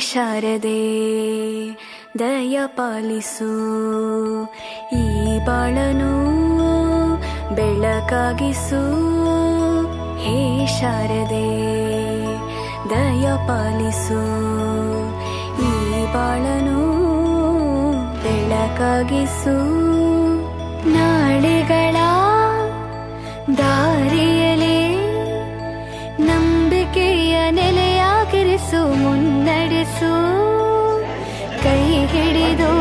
ಶಾರದೆ ದಯ ಪಾಲಿಸು, ಈ ಬಾಳನು ಬೆಳಕಾಗಿಸು. ಹೇ ಶಾರದೆ ದಯ ಪಾಲಿಸು, ಈ ಬಾಳನು ಬೆಳಕಾಗಿಸು. ನಾಳೆಗಳ ದಾರಿಯಲೇ ನಂಬಿಕೆಯ ನೆಲೆಯಾಗಿರಿಸು, ಮುನ್ನಡೆಸು. ಕೈ ಹಿಡಿದು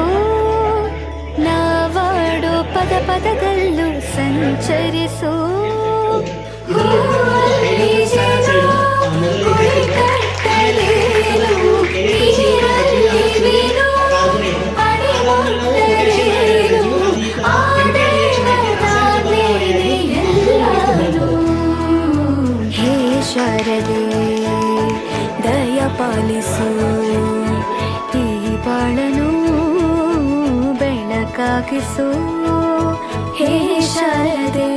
ನಾವಾಡೋ ಪದ ಪದದಲ್ಲೂ ಸಂಚರಿಸು. ಹೇ ಶಾರದೆ ದಯ ಪಾಲಿಸು, ಈ ಬಾಳನು ಬೆಳಕಾಗಿಸು. ಹೇ ಶಾರದೆ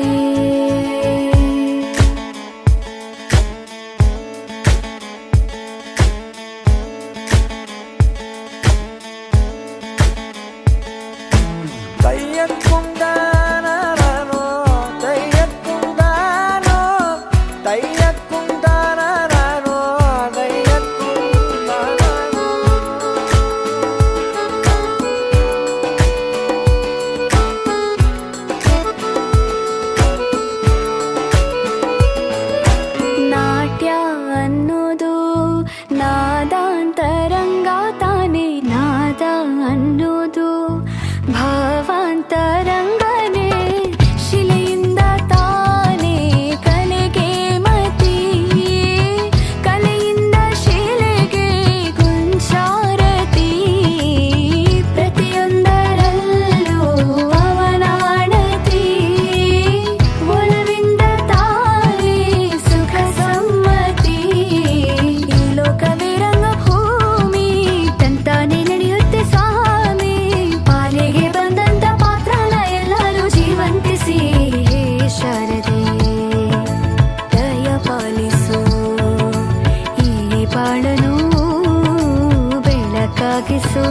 ನಾದಾಂತರಂಗ ತಾನೆ, ನಾದ ಅನ್ನೋದು ಭಾವಾಂತರಂಗನೇ. ಶಿಲೆಯಿಂದ ತಾನೇ ಕಲೆಗೆ ಮತಿ, ಕಲೆಯಿಂದ ಶಿಲೆಗೆ ಕುಂಚಾರತಿ. ಪ್ರತಿಯೊಂದರಲ್ಲೂ ಅವನಾಣತಿ, ಒಲವಿಂದ ತಾನೇ ಸುಖ ಸಮ್ಮತಿ. ಈ ಲೋಕವೇ ರಂಗಭೂಮಿ, ತಂತಾನೆ ನಡೆಯುತ್ತೆ ಸ್ವಾಮಿ. ಪಾಲಿಗೆ ಬಂದಂತ ಪಾತ್ರನ ಎಲ್ಲರೂ ಜೀವಂತಿಸಿ. ಹೇ ಶಾರದೆ ದಯ ಪಾಲಿಸು, ಈ ಬಾಳನು ಬೆಳಕಾಗಿಸು.